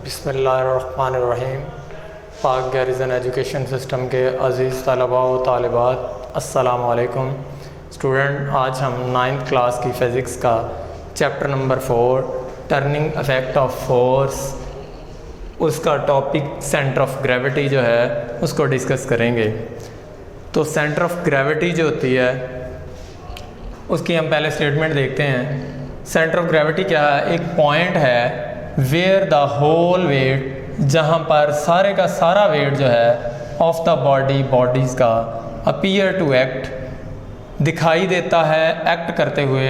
बिस्मिल्लाहिर्रहमानिर्रहीम। पाक गैरिज़न education system के अज़ीज़ तलबा व तालिबात, अस्सलामु अलैकुम। स्टूडेंट, आज हम 9th क्लास की फ़िज़िक्स का chapter number 4 turning effect of force, उसका टॉपिक सेंटर ऑफ ग्रेविटी जो है उसको डिस्कस करेंगे। तो सेंटर ऑफ ग्रेविटी जो होती है उसकी हम पहले स्टेटमेंट देखते हैं। सेंटर ऑफ ग्रेविटी क्या है? एक पॉइंट है वेयर द होल वेट, जहाँ पर सारे का सारा वेट जो है ऑफ द बॉडीज़ का अपीयर टू एक्ट, दिखाई देता है एक्ट करते हुए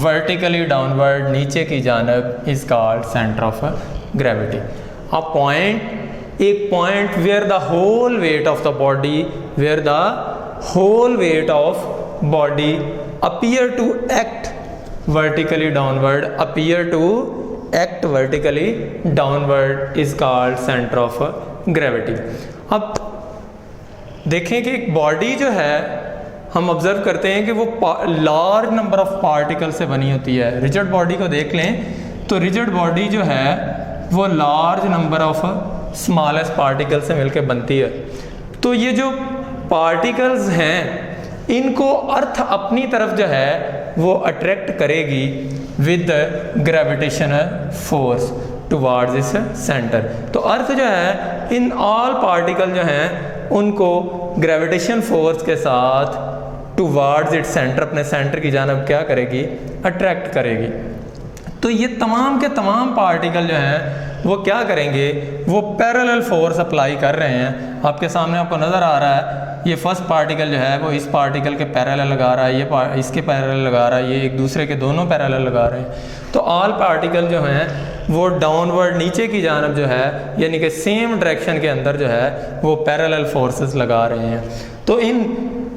वर्टिकली डाउनवर्ड, नीचे की जानब, is called centre of gravity. A point, एक point where the whole weight of the body, where the whole weight of body appear to act vertically downward, appear to act vertically downward is called centre of gravity. अब देखें कि एक body जो है, हम observe करते हैं कि वो लार्ज नंबर ऑफ पार्टिकल से बनी होती है। रिजिड बॉडी को देख लें तो रिजिड बॉडी जो है वो large number of smallest particle से मिलकर बनती है। तो ये जो पार्टिकल्स हैं इनको अर्थ अपनी तरफ जो है वो अट्रैक्ट करेगी विद ग्रेविटेशनल फोर्स टुवार्ड्स इस सेंटर। तो अर्थ जो है इन ऑल पार्टिकल जो हैं उनको ग्रेविटेशन फोर्स के साथ टुवार्ड्स इट सेंटर, अपने सेंटर की जानब क्या करेगी? अट्रैक्ट करेगी। तो ये तमाम के तमाम पार्टिकल जो हैं वो क्या करेंगे? वो पैरेलल फोर्स अप्लाई कर रहे हैं। आपके सामने आपको नज़र आ रहा है ये फर्स्ट पार्टिकल जो है वो इस पार्टिकल के पैरेलल लगा रहा है, ये इसके पैरेलल लगा रहा है, ये एक दूसरे के दोनों पैरेलल लगा रहे हैं। तो ऑल पार्टिकल जो हैं वो डाउनवर्ड, नीचे की जानब जो है, यानी कि सेम डायरेक्शन के अंदर जो है वो पैरेलल फोर्सेस लगा रहे हैं। तो इन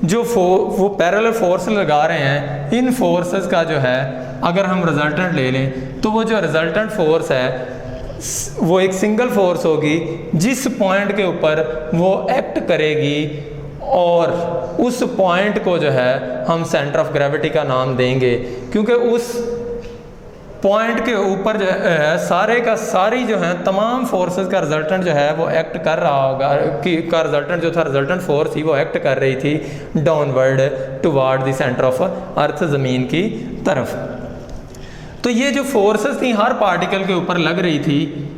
जो वो पैरेलल फोर्स लगा रहे हैं, इन फोर्सेस का जो है अगर हम रिजल्टेंट ले लें तो वो जो रिजल्टेंट फोर्स है वो एक सिंगल फोर्स होगी जिस पॉइंट के ऊपर वो एक्ट करेगी, और उस पॉइंट को जो है हम सेंटर ऑफ ग्रेविटी का नाम देंगे, क्योंकि उस पॉइंट के ऊपर जो है सारे का सारी जो है तमाम फोर्सेस का रिजल्टेंट जो है वो एक्ट कर रहा होगा, कि का रिजल्टेंट जो था, रिजल्टेंट फोर्स थी वो एक्ट कर रही थी downward toward the centre of earth, ज़मीन की तरफ। तो ये जो फोर्सेस थी हर पार्टिकल के ऊपर लग रही थी,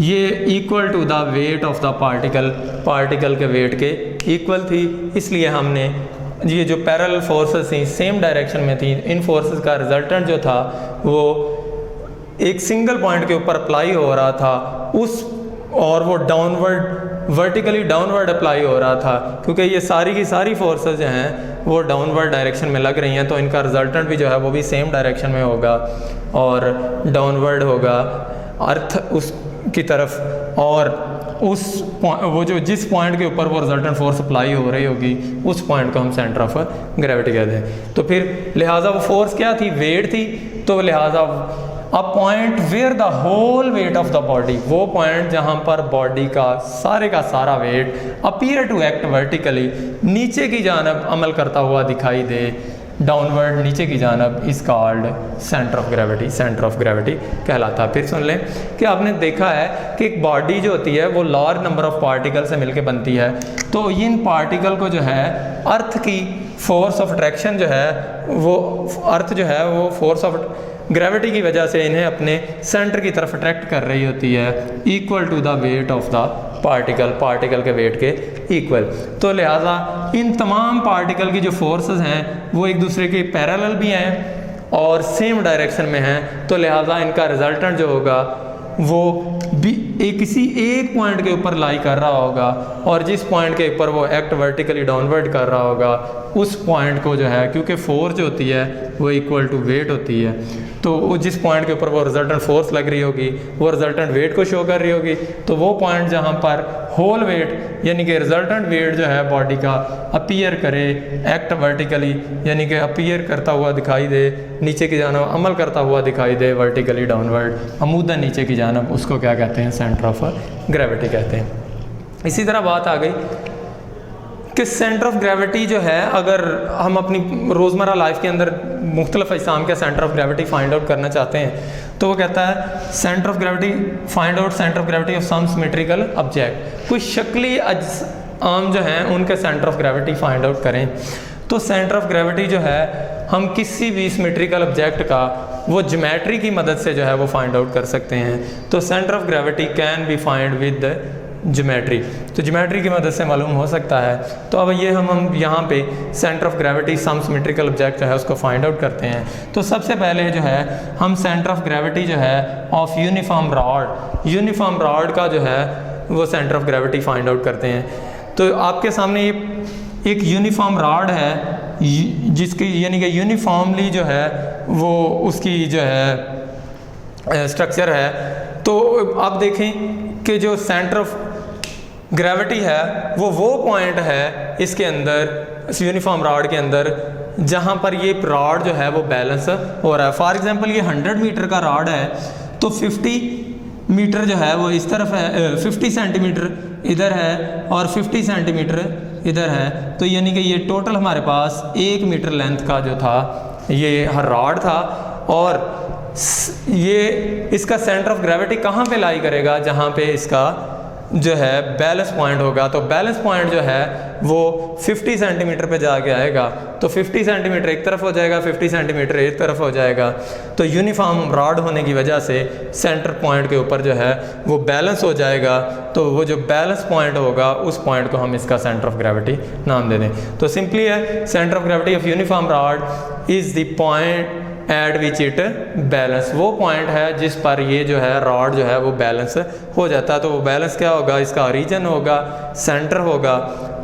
ये equal to the weight of the particle, particle के वेट के इक्वल थी। इसलिए हमने ये जो पैरेलल फोर्सेस थी सेम डायरेक्शन में थी, इन फोर्सेस का रिजल्टेंट जो था वो एक सिंगल पॉइंट के ऊपर अप्लाई हो रहा था उस, और वो डाउनवर्ड, वर्टिकली डाउनवर्ड अप्लाई हो रहा था, क्योंकि ये सारी की सारी फोर्सेस जो हैं वो डाउनवर्ड डायरेक्शन में लग रही हैं। तो इनका रिजल्टेंट भी जो है वो भी सेम डायरेक्शन में होगा और डाउनवर्ड होगा अर्थ उस की तरफ, और उस वो जो जिस पॉइंट के ऊपर वो रिजल्टेंट फोर्स अप्लाई हो रही होगी उस पॉइंट को हम सेंटर ऑफ ग्रेविटी कहते हैं। तो फिर लिहाजा वो फोर्स क्या थी? वेट थी। तो लिहाजा a point where the whole weight of the body, वो पॉइंट जहाँ पर बॉडी का सारा weight appear to act vertically, नीचे की जानब अमल करता हुआ दिखाई दे, डाउनवर्ड, नीचे की जानब, is called centre of gravity, centre of gravity कहलाता है। फिर सुन लें कि आपने देखा है कि एक बॉडी जो होती है वो लार्ज नंबर ऑफ पार्टिकल से मिलकर बनती है। तो इन पार्टिकल को जो है अर्थ की फोर्स ऑफ अट्रैक्शन जो है वो, अर्थ जो है वो फोर्स ऑफ ग्रेविटी की वजह से इन्हें अपने सेंटर की तरफ अट्रैक्ट कर रही होती है, equal to the weight of the particle, particle के वेट के इक्वल। तो लिहाजा इन तमाम पार्टिकल की जो फोर्सेस हैं वो एक दूसरे के पैरेलल भी हैं और सेम डायरेक्शन में हैं। तो लिहाजा इनका रिजल्टेंट जो होगा वो भी किसी एक पॉइंट के ऊपर लाई कर रहा होगा, और जिस पॉइंट के ऊपर वो एक्ट वर्टिकली डाउनवर्ड कर रहा होगा उस पॉइंट को जो है, क्योंकि फोर्स जो होती है वो इक्वल टू वेट होती है, तो वो जिस पॉइंट के ऊपर वो रिजल्टेंट फोर्स लग रही होगी वो रिजल्टेंट वेट को शो कर रही होगी। तो वो पॉइंट जहाँ पर होल वेट यानी कि रिजल्टेंट वेट जो है बॉडी का अपीयर करे एक्ट वर्टिकली, यानी कि अपीयर करता हुआ दिखाई दे, नीचे की जानब अमल करता हुआ दिखाई दे वर्टिकली डाउनवर्ड, अमूदन नीचे की जानब, उसको क्या कहते हैं? सेंटर ऑफ ग्रेविटी कहते हैं। इसी तरह बात आ गई कि सेंटर ऑफ ग्रेविटी जो है, अगर हम अपनी रोज़मर्रा लाइफ के अंदर मुख्तलिफ अजसाम के centre of gravity find out करना चाहते हैं तो वो कहता है centre of gravity, find out centre of gravity of some symmetrical object. कुछ शक्ली आम जो हैं उनके centre of gravity find out करें। तो सेंटर ऑफ ग्रेविटी जो है हम किसी भी सिमेट्रिकल ऑब्जेक्ट का वो ज्योमेट्री की मदद से जो है वो फाइंड आउट कर सकते हैं। तो centre of gravity can be find with geometry, तो ज्योमेट्री की मदद से मालूम हो सकता है। तो अब ये हम यहाँ पे centre of gravity some symmetrical object जो है उसको फाइंड आउट करते हैं। तो सबसे पहले जो है हम सेंटर ऑफ ग्रेविटी जो है ऑफ यूनिफॉर्म रॉड का जो है वो centre of gravity find out करते हैं। तो आपके सामने ये एक यूनिफॉर्म रॉड है जिसकी यानी कि यूनिफॉर्मली जो है वो उसकी जो है स्ट्रक्चर है। तो आप देखें कि जो सेंटर ऑफ ग्रेविटी है वो पॉइंट है इसके अंदर, इस यूनिफॉर्म रॉड के अंदर, जहाँ पर ये रॉड जो है वो बैलेंस हो रहा है। फॉर एग्जांपल ये 100 मीटर का रॉड है तो 50 मीटर जो है वो इस तरफ है, 50 सेंटीमीटर इधर है और 50 सेंटीमीटर इधर है। तो यानी कि ये टोटल हमारे पास 1 मीटर लेंथ का जो था ये हर रॉड था। और ये इसका सेंटर ऑफ ग्रेविटी कहाँ पे लाई करेगा, जहाँ पे इसका जो है बैलेंस पॉइंट होगा। तो बैलेंस पॉइंट जो है वो 50 सेंटीमीटर पे जाके आएगा। तो 50 सेंटीमीटर एक तरफ हो जाएगा, 50 सेंटीमीटर एक तरफ हो जाएगा। तो यूनिफॉर्म रॉड होने की वजह से सेंटर पॉइंट के ऊपर जो है वो बैलेंस हो जाएगा। तो वो जो बैलेंस पॉइंट होगा उस पॉइंट को हम इसका सेंटर ऑफ ग्रेविटी नाम दे दें। तो सिंपली है centre of gravity of uniform rod is the point eight which it balance, वो पॉइंट है जिस पर ये जो है रॉड जो है वो बैलेंस हो जाता है। तो वो बैलेंस क्या होगा, इसका ओरिजिन होगा, सेंटर होगा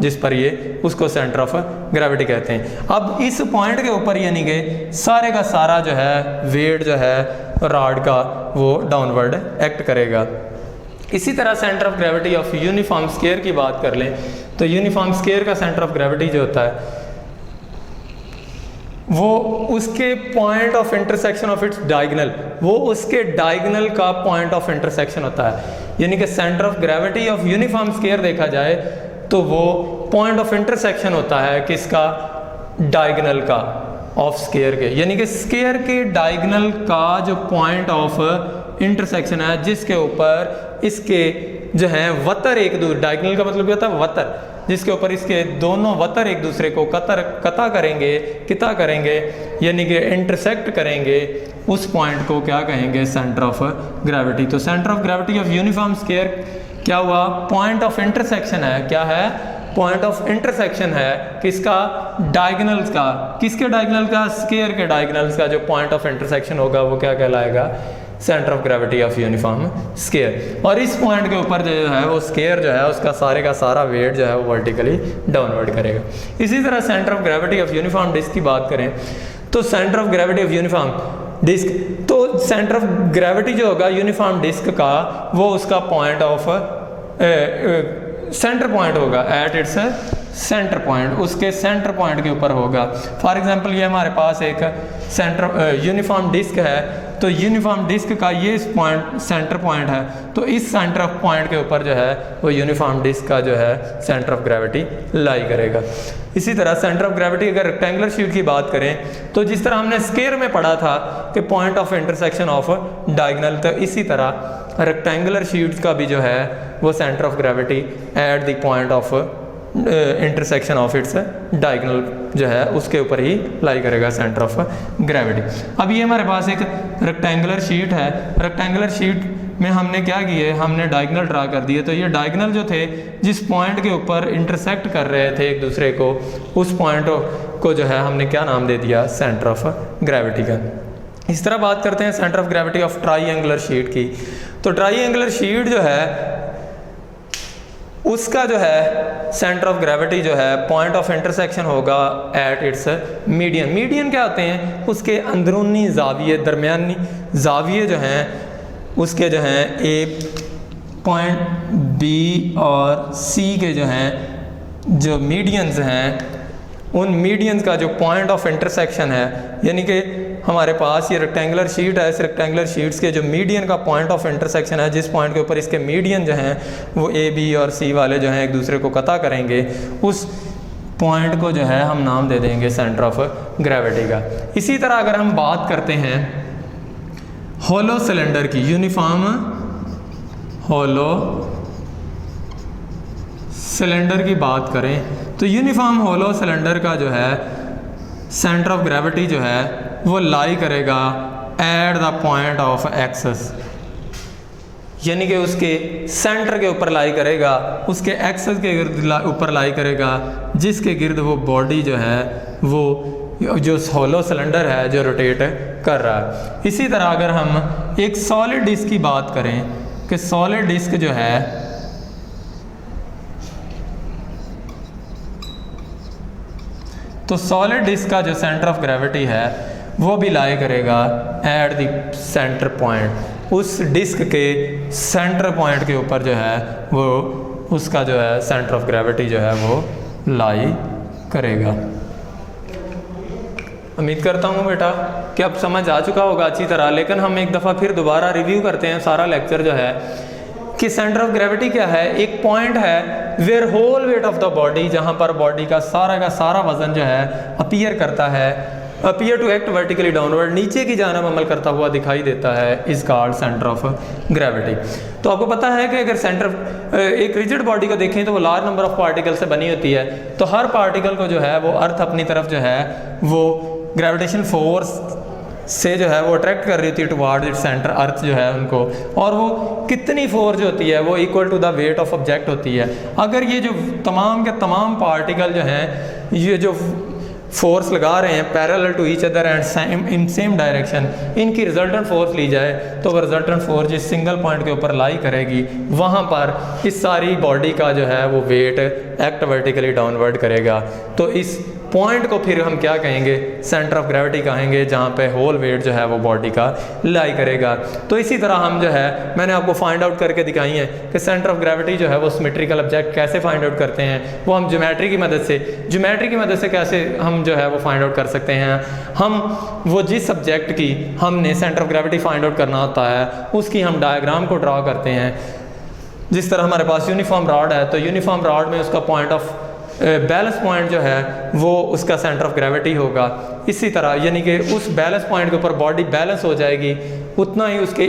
जिस पर ये उसको सेंटर ऑफ ग्रेविटी कहते हैं। अब इस पॉइंट के ऊपर यानी कि सारे का सारा जो है वेट जो है रॉड का वो डाउनवर्ड एक्ट करेगा। इसी तरह centre of gravity of uniform square की बात कर लें तो यूनिफॉर्म स्केयर का सेंटर ऑफ ग्रेविटी जो होता है वो उसके point of intersection of its diagonal, वो उसके डायगोनल का पॉइंट ऑफ इंटरसेक्शन होता है। यानी कि centre of gravity of uniform square देखा जाए तो वो पॉइंट ऑफ इंटरसेक्शन होता है किसका, डायगोनल का ऑफ स्केयर के, यानी कि स्केयर के डायगोनल का जो पॉइंट ऑफ इंटरसेक्शन है जिसके ऊपर इसके जो है वतर एक दूसरे, डायगोनल का मतलब क्या होता है वतर, जिसके ऊपर इसके दोनों वतर एक दूसरे को किता करेंगे यानी कि इंटरसेक्ट करेंगे, उस पॉइंट को क्या कहेंगे, सेंटर ऑफ ग्रेविटी। तो centre of gravity of uniform square क्या हुआ, पॉइंट ऑफ इंटरसेक्शन है। क्या है, पॉइंट ऑफ इंटरसेक्शन है किसका, डायगोनल्स का। किसके डायगोनल का, स्केयर के डायगोनल्स का जो पॉइंट ऑफ इंटरसेक्शन होगा वो क्या कहलाएगा, centre of gravity of uniform square. और इस पॉइंट के ऊपर जो है वो स्केयर जो है उसका सारे का सारा वेट जो है वो वर्टिकली डाउनवर्ड करेगा। इसी तरह centre of gravity of uniform disc की बात करें तो centre of gravity of uniform disc, तो सेंटर ऑफ ग्रेविटी जो होगा यूनिफॉर्म डिस्क का वो उसका पॉइंट ऑफ सेंटर पॉइंट होगा एट इट्स सेंटर पॉइंट, उसके सेंटर पॉइंट के ऊपर होगा। फॉर एग्जांपल ये हमारे पास एक सेंटर यूनिफॉर्म डिस्क है, तो यूनिफॉर्म डिस्क का ये पॉइंट सेंटर पॉइंट है, तो इस सेंटर ऑफ पॉइंट के ऊपर जो है वो यूनिफॉर्म डिस्क का जो है सेंटर ऑफ ग्रेविटी लाई करेगा। इसी तरह सेंटर ऑफ ग्रेविटी अगर रेक्टेंगुलर शीट की बात करें तो जिस तरह हमने स्केयर में पढ़ा था कि point of intersection of diagonal, तो इसी तरह रेक्टेंगुलर शीट का भी जो है वो centre of gravity eight the point of intersection of its diagonal जो है उसके ऊपर ही लाई करेगा सेंटर ऑफ ग्रेविटी। अब ये हमारे पास एक रेक्टेंगुलर शीट है, रेक्टेंगुलर शीट में हमने क्या किए, हमने डायगोनल ड्रा कर दिए। तो ये डायगोनल जो थे जिस पॉइंट के ऊपर इंटरसेक्ट कर रहे थे एक दूसरे को, उस पॉइंट को जो है हमने क्या नाम दे दिया, सेंटर ऑफ ग्रेविटी का। इस तरह बात करते हैं centre of gravity of triangular sheet की। तो ट्राईएंगुलर शीट जो है उसका जो है सेंटर ऑफ ग्रेविटी जो है पॉइंट ऑफ इंटरसेक्शन होगा एट इट्स मीडियन। मीडियन क्या होते हैं, उसके अंदरूनी जाविये, दरमियानी जाविये जो हैं उसके जो हैं ए पॉइंट बी और सी के जो हैं जो मीडियंस हैं, उन मीडियंस का जो पॉइंट ऑफ इंटरसेक्शन है, यानी कि हमारे पास ये रेक्टेंगुलर शीट है, इस रेक्टेंगुलर शीट्स के जो मीडियन का पॉइंट ऑफ इंटरसेक्शन है, जिस पॉइंट के ऊपर इसके मीडियन जो हैं वो ए बी और सी वाले जो हैं एक दूसरे को कता करेंगे, उस पॉइंट को जो है हम नाम दे देंगे सेंटर ऑफ ग्रेविटी का। इसी तरह अगर हम बात करते हैं होलो सिलेंडर की, यूनिफॉर्म होलो सिलेंडर की बात करें तो यूनिफॉर्म होलो सिलेंडर का जो है सेंटर ऑफ ग्रेविटी जो है वो लाई करेगा at the point of axis, यानी कि उसके सेंटर के ऊपर लाई करेगा, उसके एक्सेस के ऊपर लाई करेगा, जिसके गिर्द वो बॉडी जो है वो जो होलो सिलेंडर है जो रोटेट कर रहा है। इसी तरह अगर हम एक सॉलिड डिस्क की बात करें कि सॉलिड डिस्क जो है तो सॉलिड डिस्क का जो सेंटर ऑफ ग्रेविटी है वो भी लाई करेगा एट द सेंटर पॉइंट, उस डिस्क के सेंटर पॉइंट के ऊपर जो है वो उसका जो है सेंटर ऑफ ग्रेविटी जो है वो लाई करेगा। उम्मीद करता हूँ बेटा कि अब समझ आ चुका होगा अच्छी तरह, लेकिन हम एक दफ़ा फिर दोबारा रिव्यू करते हैं सारा लेक्चर जो है कि सेंटर ऑफ ग्रेविटी क्या है। एक पॉइंट है where whole weight of the body, जहाँ पर बॉडी का सारा वजन जो है अपीयर करता है, appear to act vertically downward, नीचे की जानब अमल करता हुआ दिखाई देता है, is called centre of gravity. तो आपको पता है कि अगर सेंटर एक रिजिड बॉडी को देखें तो वो लार्ज नंबर ऑफ पार्टिकल से बनी होती है, तो हर पार्टिकल को जो है वो अर्थ अपनी तरफ जो है वो ग्रेविटेशन फोर्स से जो है वो अट्रैक्ट कर रही होती है टुवार्ड इट सेंटर, अर्थ जो है उनको, और वो कितनी फोर्स जो होती है वो equal to the weight of object होती है। अगर ये जो तमाम के तमाम पार्टिकल जो हैं ये जो फोर्स लगा रहे हैं parallel to each other and in same direction, इनकी रिजल्टेंट फोर्स ली जाए तो वो रिजल्टेंट फोर्स जिस सिंगल पॉइंट के ऊपर लाई करेगी वहाँ पर इस सारी बॉडी का जो है वो वेट एक्ट वर्टिकली डाउनवर्ड करेगा। तो इस पॉइंट को फिर हम क्या कहेंगे, सेंटर ऑफ ग्रेविटी कहेंगे, जहाँ पे होल वेट जो है वो बॉडी का लाई करेगा। तो इसी तरह हम जो है मैंने आपको फाइंड आउट करके दिखाई है कि सेंटर ऑफ ग्रेविटी जो है वो सिमेट्रिकल ऑब्जेक्ट कैसे फाइंड आउट करते हैं, वो हम ज्योमेट्री की मदद से कैसे हम जो है वो फाइंड आउट कर सकते हैं। हम वो जिस सब्जेक्ट की हमने centre of gravity find out करना होता है उसकी हम डायग्राम को ड्रा करते हैं। जिस तरह हमारे पास यूनिफॉर्म रॉड है तो यूनिफॉर्म रॉड में उसका पॉइंट ऑफ बैलेंस पॉइंट जो है वो उसका सेंटर ऑफ ग्रेविटी होगा। इसी तरह यानी कि उस बैलेंस पॉइंट के ऊपर बॉडी बैलेंस हो जाएगी, उतना ही उसके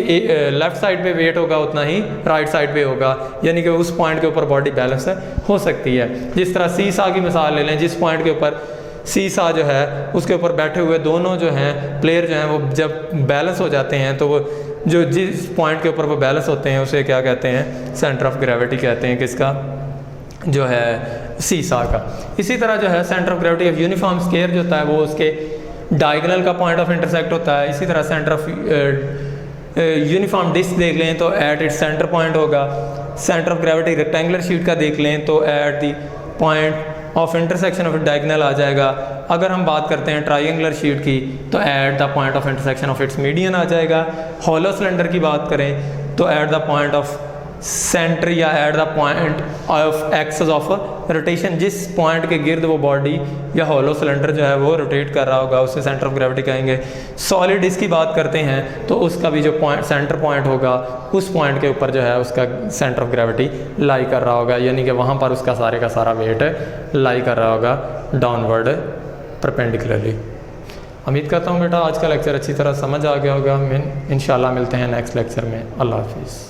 लेफ्ट साइड पे वेट होगा, उतना ही राइट साइड पे होगा, यानी कि उस पॉइंट के ऊपर बॉडी बैलेंस हो सकती है। जिस तरह सीसा की मिसाल ले लें, जिस पॉइंट के ऊपर सीसा जो है उसके ऊपर बैठे हुए दोनों जो हैं प्लेयर जो हैं वो जब बैलेंस हो जाते हैं तो वो जो जिस पॉइंट के ऊपर वो बैलेंस होते हैं उसे क्या कहते हैं, सेंटर ऑफ ग्रेविटी कहते हैं, किसका, जो है सीसा का। इसी तरह जो है centre of gravity of uniform square जो होता है वो उसके डायगोनल का पॉइंट ऑफ इंटरसेक्ट होता है। इसी तरह सेंटर ऑफ यूनिफॉर्म डिस्क देख लें तो एट इट्स सेंटर पॉइंट होगा। Centre of gravity rectangular sheet का देख लें तो at the point of intersection of diagonal आ जाएगा। अगर हम बात करते हैं ट्रायंगुलर शीट की तो at the point of intersection of its median आ जाएगा। हॉलो सिलेंडर की बात करें तो at the point of centre या at the point of axis of rotation, जिस पॉइंट के गिर्द वो बॉडी या हॉलो सिलेंडर जो है वो रोटेट कर रहा होगा उसे सेंटर ऑफ ग्रेविटी कहेंगे। सॉलिड डिस्क की बात करते हैं तो उसका भी जो पॉइंट सेंटर पॉइंट होगा उस पॉइंट के ऊपर जो है उसका सेंटर ऑफ ग्रेविटी लाई कर रहा होगा, यानी कि वहाँ पर उसका सारे का सारा वेट लाई कर रहा होगा डाउनवर्ड परपेंडिकुलरली। उम्मीद करता हूँ बेटा आज का लेक्चर अच्छी तरह समझ आ गया होगा। इंशाल्लाह मिलते हैं नेक्स्ट लेक्चर में। अल्लाह हाफिज़।